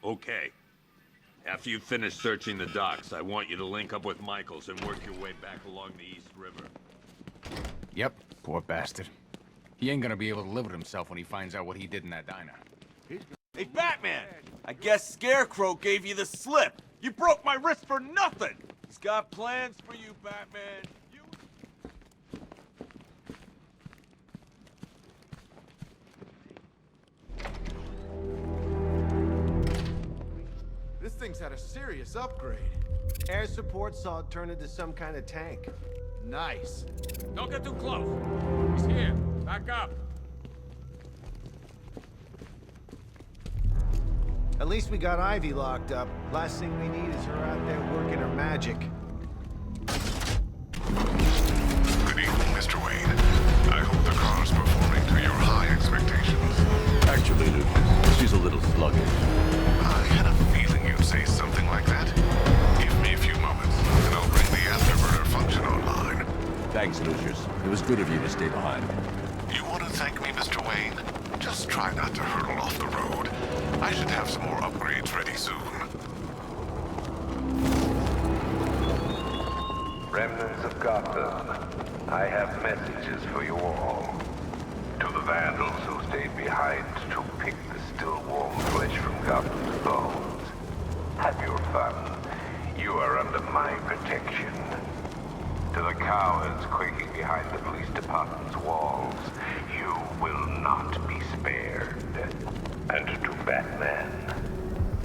Okay. After you finish searching the docks, I want you to link up with Michaels and work your way back along the East River. Yep, poor bastard. He ain't gonna be able to live with himself when he finds out what he did in that diner. Hey, Batman! I guess Scarecrow gave you the slip. You broke my wrist for nothing! He's got plans for you, Batman. This thing's had a serious upgrade. Air support saw it turn into some kind of tank. Nice. Don't get too close. He's here. Back up. At least we got Ivy locked up. Last thing we need is her out there working her magic. Good evening, Mr. Wayne. I hope the car's performing to your high expectations. Actually, Lucius, she's a little sluggish. I had a feeling you'd say something like that. Give me a few moments, and I'll bring the afterburner function online. Thanks, Lucius. It was good of you to stay behind. You want to thank me, Mr. Wayne? Just try not to hurtle off the road. I should have some more upgrades ready soon. Remnants of Gotham, I have messages for you all. To the vandals who stayed behind to pick the still warm flesh from Gotham's bones. Have your fun. You are under my protection. To the cowards quaking behind the police department's walls, you will not be spared. And to Batman,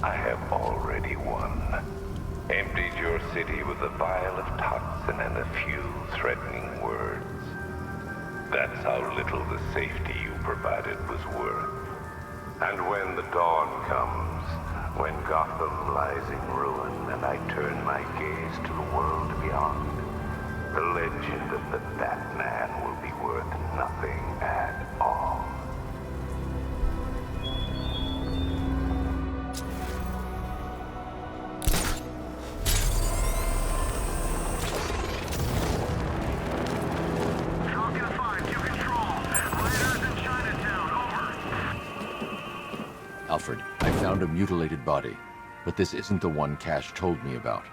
I have already won. Emptied your city with a vial of toxin and a few threatening words. That's how little the safety you provided was worth. And when the dawn comes, when Gotham lies in ruin and I turn my gaze to the world beyond, the legend of the Batman will be worth nothing at all. Alfred, I found a mutilated body, but this isn't the one Cash told me about.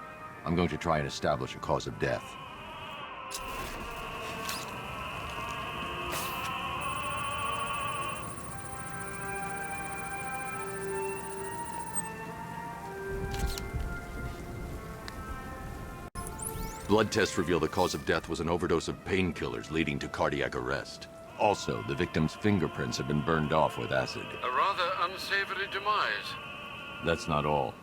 I'm going to try and establish a cause of death. Blood tests reveal the cause of death was an overdose of painkillers leading to cardiac arrest. Also, the victim's fingerprints have been burned off with acid. A rather unsavory demise. That's not all.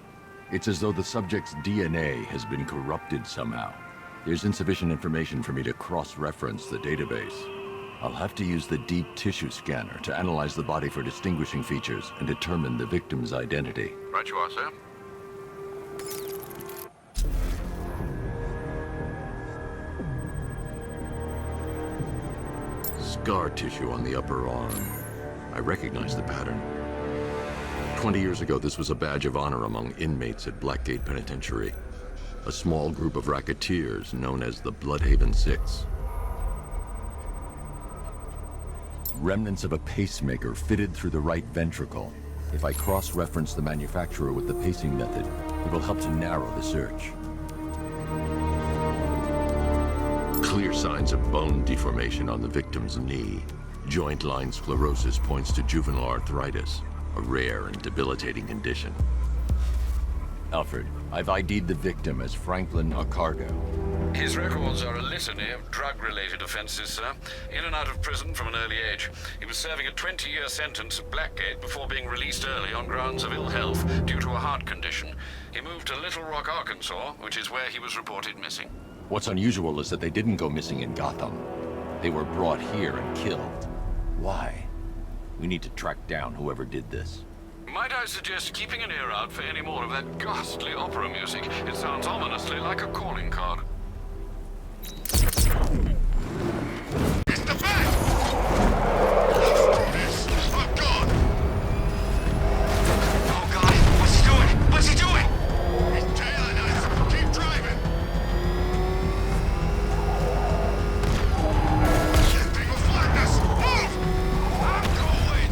It's as though the subject's DNA has been corrupted somehow. There's insufficient information for me to cross-reference the database. I'll have to use the deep tissue scanner to analyze the body for distinguishing features and determine the victim's identity. Right you are, sir. Scar tissue on the upper arm. I recognize the pattern. 20 years ago, this was a badge of honor among inmates at Blackgate Penitentiary. A small group of racketeers known as the Bloodhaven Six. Remnants of a pacemaker fitted through the right ventricle. If I cross-reference the manufacturer with the pacing method, it will help to narrow the search. Clear signs of bone deformation on the victim's knee. Joint line sclerosis points to juvenile arthritis, a rare and debilitating condition. Alfred, I've ID'd the victim as Franklin Accardo. His records are a litany of drug-related offenses, sir. In and out of prison from an early age. He was serving a 20-year sentence at Blackgate before being released early on grounds of ill health due to a heart condition. He moved to Little Rock, Arkansas, which is where he was reported missing. What's unusual is that they didn't go missing in Gotham. They were brought here and killed. Why? We need to track down whoever did this. Might I suggest keeping an ear out for any more of that ghastly opera music? It sounds ominously like a calling card. It's the Bat! I'm gone! Oh God, what's he doing? What's he doing? He's tailing us! Keep driving! They will find us! Move! I'm going!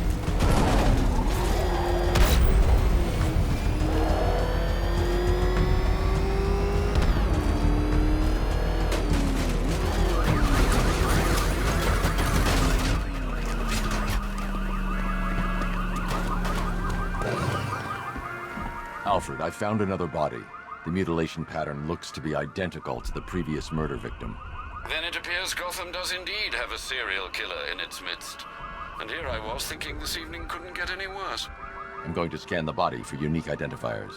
Alfred, I found another body. The mutilation pattern looks to be identical to the previous murder victim. Then it appears Gotham does indeed have a serial killer in its midst. And here I was thinking this evening couldn't get any worse. I'm going to scan the body for unique identifiers.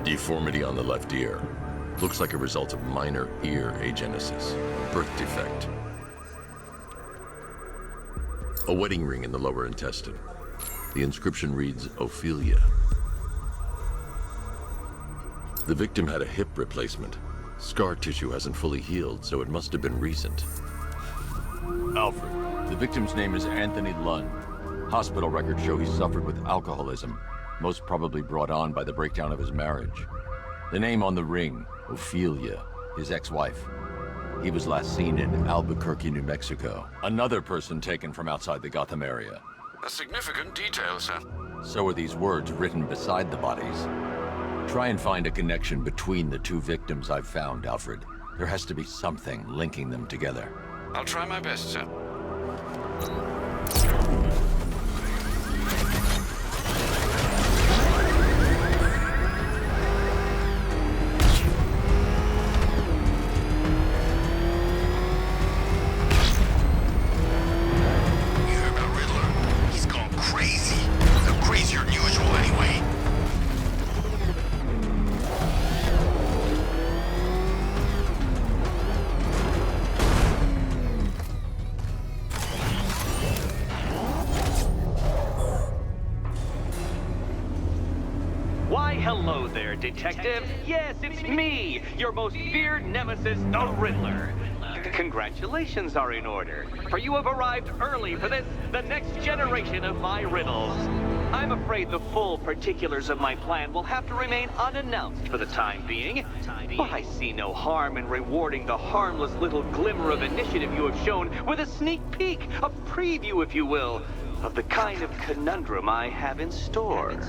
Deformity on the left ear. Looks like a result of minor ear agenesis. Birth defect. A wedding ring in the lower intestine. The inscription reads, Ophelia. The victim had a hip replacement. Scar tissue hasn't fully healed, so it must have been recent. Alfred. The victim's name is Anthony Lund. Hospital records show he suffered with alcoholism, most probably brought on by the breakdown of his marriage. The name on the ring, Ophelia, his ex-wife. He was last seen in Albuquerque, New Mexico. Another person taken from outside the Gotham area. A significant detail, sir. So are these words written beside the bodies. Try and find a connection between the two victims I've found, Alfred. There has to be something linking them together. I'll try my best, sir. Hello there, Detective. Yes, it's me, your most feared nemesis, the Riddler. Congratulations are in order, for you have arrived early for this, the next generation of my riddles. I'm afraid the full particulars of my plan will have to remain unannounced for the time being, but I see no harm in rewarding the harmless little glimmer of initiative you have shown with a sneak peek, a preview, if you will, of the kind of conundrum I have in store.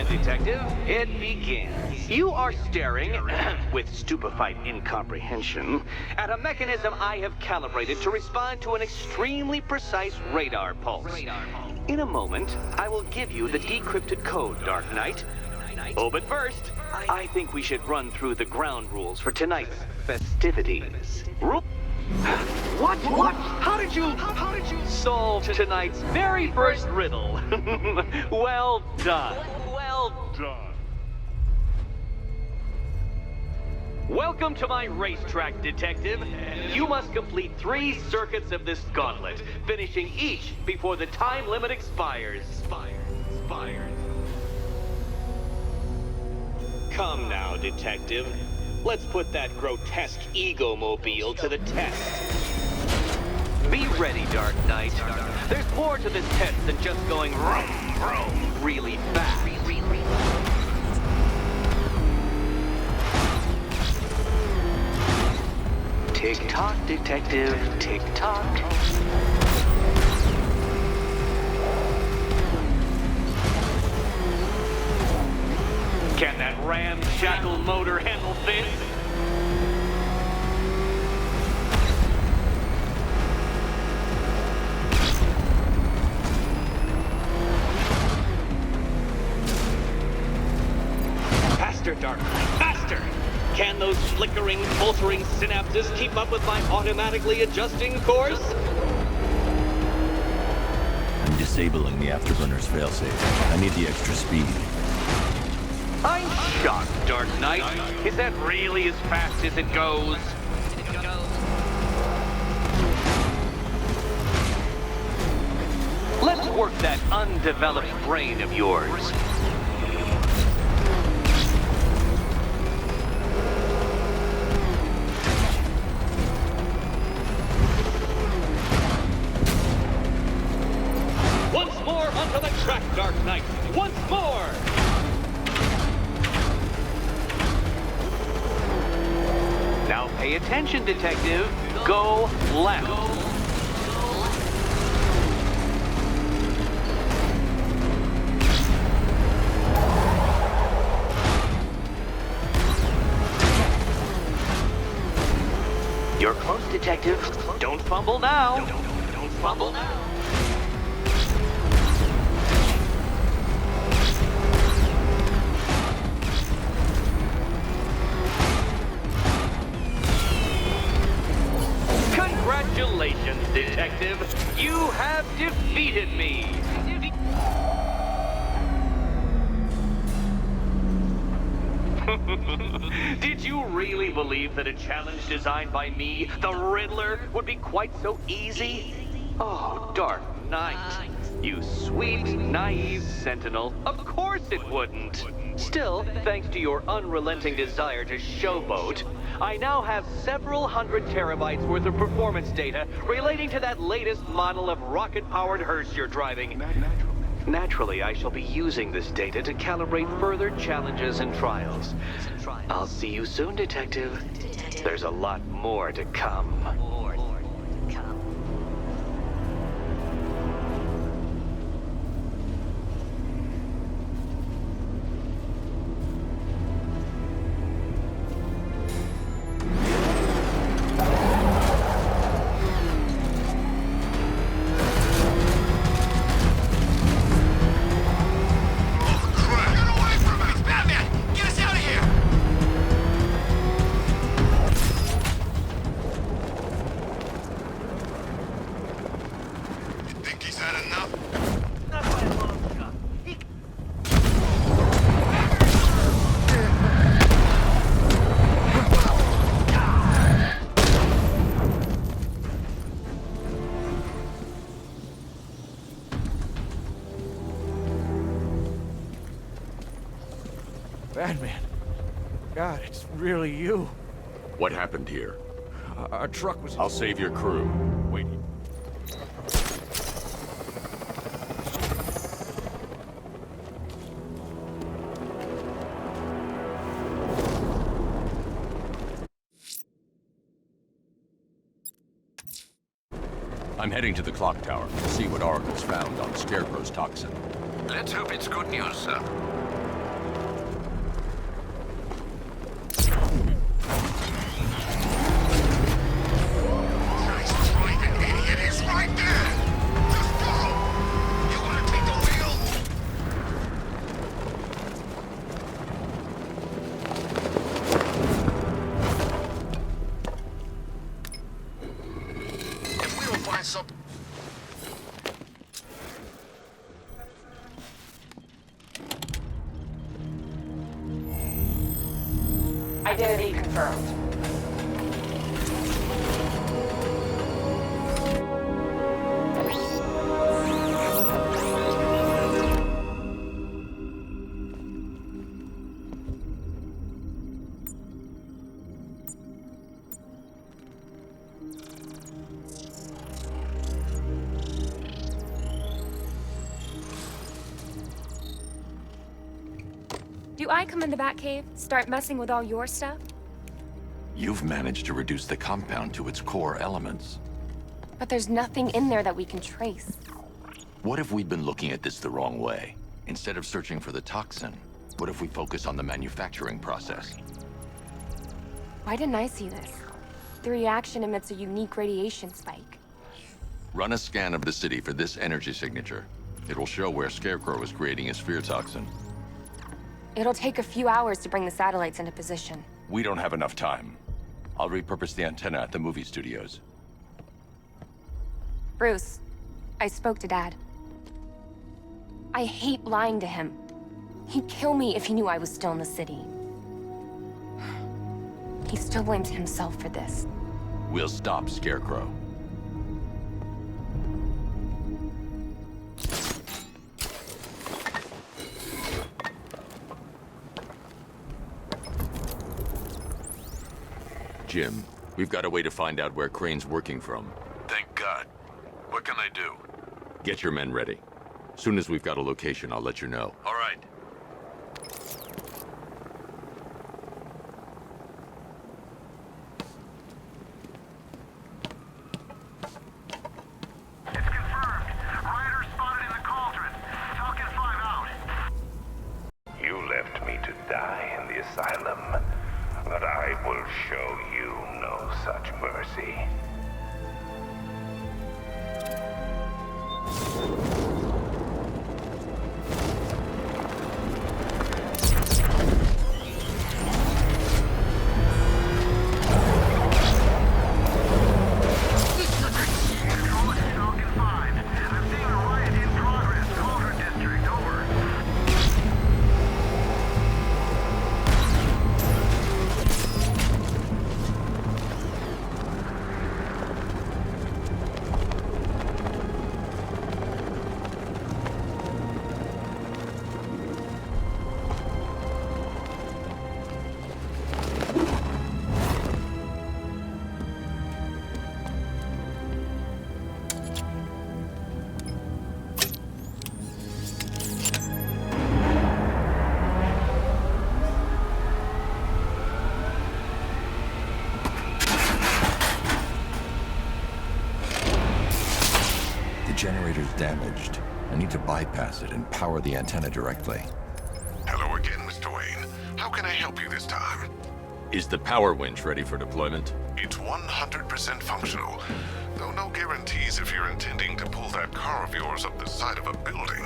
Detective, it begins. You are staring, with stupefied incomprehension, at a mechanism I have calibrated to respond to an extremely precise radar pulse. In a moment, I will give you the decrypted code, Dark Knight. Oh, but first, I think we should run through the ground rules for tonight's festivities. What? How did you solve tonight's very first riddle? Well done. Well done. Welcome to my racetrack, Detective. You must complete 3 circuits of this gauntlet, finishing each before the time limit expires. Come now, Detective. Let's put that grotesque ego-mobile to the test. Be ready, Dark Knight. There's more to this test than just going vroom, vroom really fast. Tick-tock, Detective, tick-tock. Can that ramshackle motor handle this? Faster, Dark Knight, faster! Can those flickering, faltering synapses keep up with my automatically adjusting course? I'm disabling the afterburner's failsafe. I need the extra speed. I'm shocked, Dark Knight. Is that really as fast as it goes? Let's work that undeveloped brain of yours. Once more onto the track, Dark Knight. Once more! Now pay attention, Detective. Go left. Detective. Don't fumble now. Don't fumble now. Congratulations, Detective. You have defeated me. Did you really believe that a challenge designed by me, the Riddler, would be quite so easy? Oh, Dark Knight. You sweet, naive sentinel. Of course it wouldn't. Still, thanks to your unrelenting desire to showboat, I now have several hundred terabytes worth of performance data relating to that latest model of rocket-powered hearse you're driving. Naturally, I shall be using this data to calibrate further challenges and trials. I'll see you soon, Detective. There's a lot more to come. Batman. God, it's really you. What happened here? Our truck was... I'll save your crew. Wait. I'm heading to the clock tower to see what Oracle's found on Scarecrow's toxin. Let's hope it's good news, sir. Identity confirmed. Do I come in the Batcave, start messing with all your stuff? You've managed to reduce the compound to its core elements. But there's nothing in there that we can trace. What if we'd been looking at this the wrong way? Instead of searching for the toxin, what if we focus on the manufacturing process? Why didn't I see this? The reaction emits a unique radiation spike. Run a scan of the city for this energy signature. It will show where Scarecrow is creating his fear toxin. It'll take a few hours to bring the satellites into position. We don't have enough time. I'll repurpose the antenna at the movie studios. Bruce, I spoke to Dad. I hate lying to him. He'd kill me if he knew I was still in the city. He still blames himself for this. We'll stop Scarecrow. Jim, we've got a way to find out where Crane's working from. Thank God. What can I do? Get your men ready. Soon as we've got a location, I'll let you know. All right. It's confirmed. Rider spotted in the cauldron. Falcon 5 out. You left me to die in the asylum, but I will show you no such mercy. The generator's damaged. I need to bypass it and power the antenna directly. Hello again, Mr. Wayne. How can I help you this time? Is the power winch ready for deployment? It's 100% functional, though no guarantees if you're intending to pull that car of yours up the side of a building.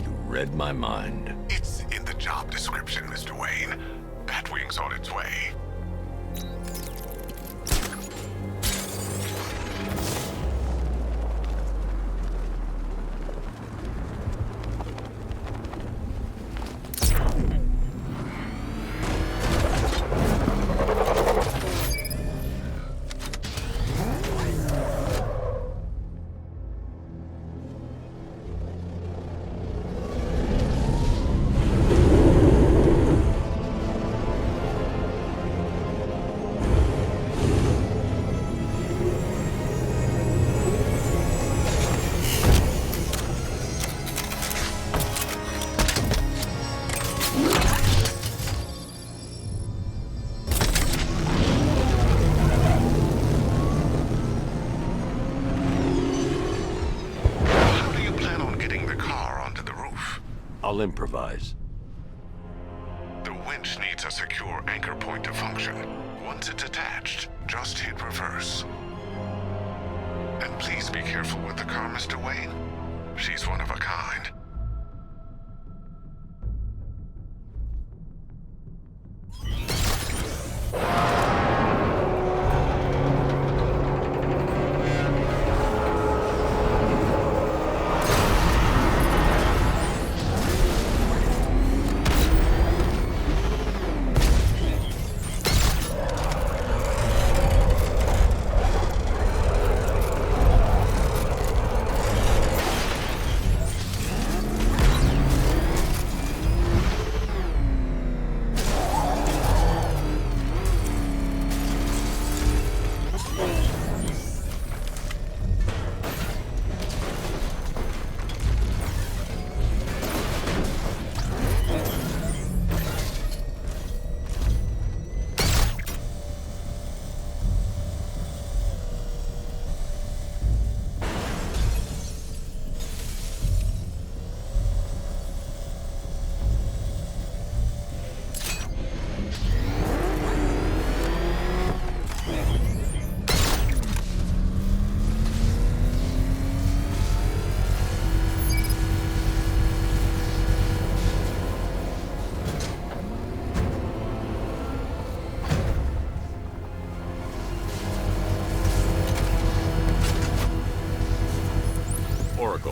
You read my mind. It's in the job description, Mr. Wayne. Batwing's on its way. I'll improvise. The winch needs a secure anchor point to function. Once it's attached, just hit reverse. And please be careful with the car, Mr. Wayne. She's one of a kind.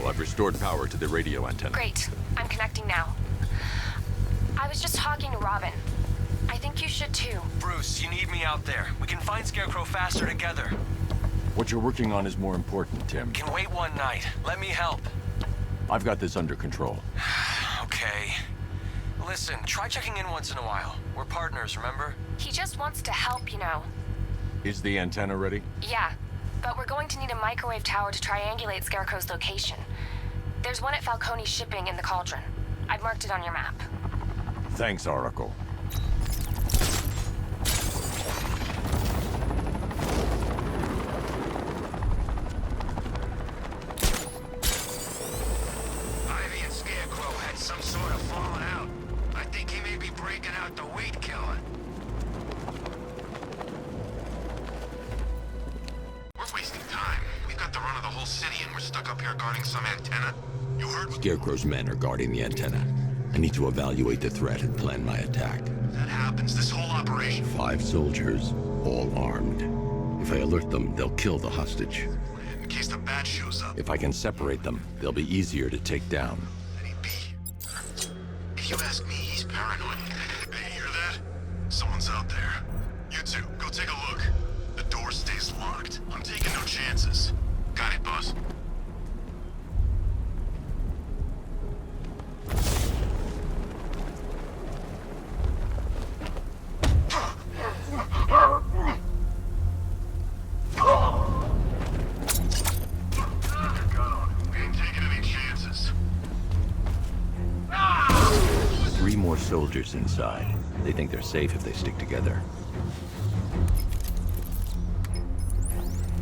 I've restored power to the radio antenna. Great. I'm connecting now. I was just talking to Robin. I think you should too. Bruce, you need me out there. We can find Scarecrow faster together. What you're working on is more important, Tim. Can wait one night. Let me help. I've got this under control. Okay. Listen, try checking in once in a while. We're partners, remember? He just wants to help, you know. Is the antenna ready? Yeah, but we're going to need a microwave tower to triangulate Scarecrow's location. There's one at Falcone's shipping in the Cauldron. I've marked it on your map. Thanks, Oracle. Ivy and Scarecrow had some sort of falling out. I think he may be breaking out the weed killer. We're wasting time. We've got the run of the whole city and we're stuck up here guarding some antenna. You heard? Scarecrow's men are guarding the antenna. I need to evaluate the threat and plan my attack. If that happens, this whole operation... 5 soldiers, all armed. If I alert them, they'll kill the hostage. In case the bat shows up. If I can separate them, they'll be easier to take down. If you ask me, he's paranoid. Hey, you hear that? Someone's out there. You two, go take a look. The door stays locked. I'm taking no chances. Got it, boss. Ain't taking any chances. 3 more soldiers inside. They think they're safe if they stick together.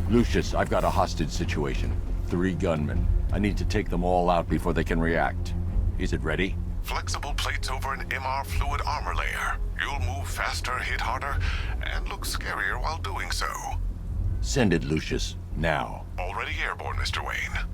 Lucius, I've got a hostage situation. 3 gunmen. I need to take them all out before they can react. Is it ready? Flexible plates over an MR fluid armor layer. You'll move faster, hit harder, and look scarier while doing so. Send it, Lucius. Now. Already airborne, Mr. Wayne.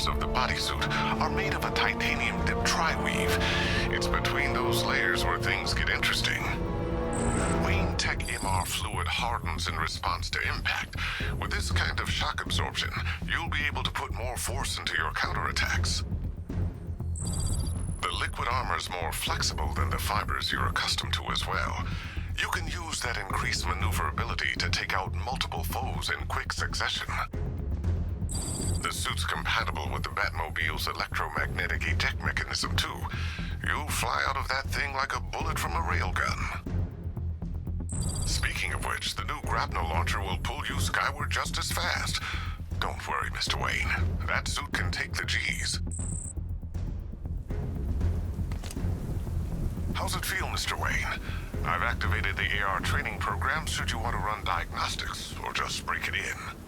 Of the bodysuit are made of a titanium dip tri-weave. It's between those layers where things get interesting. Wayne Tech MR fluid hardens in response to impact. With this kind of shock absorption, you'll be able to put more force into your counterattacks. The liquid armor's more flexible than the fibers you're accustomed to as well. You can use that increased maneuverability to take out multiple foes in quick succession. The suit's compatible with the Batmobile's electromagnetic eject mechanism, too. You'll fly out of that thing like a bullet from a railgun. Speaking of which, the new grapnel launcher will pull you skyward just as fast. Don't worry, Mr. Wayne. That suit can take the G's. How's it feel, Mr. Wayne? I've activated the AR training program should you want to run diagnostics, or just break it in.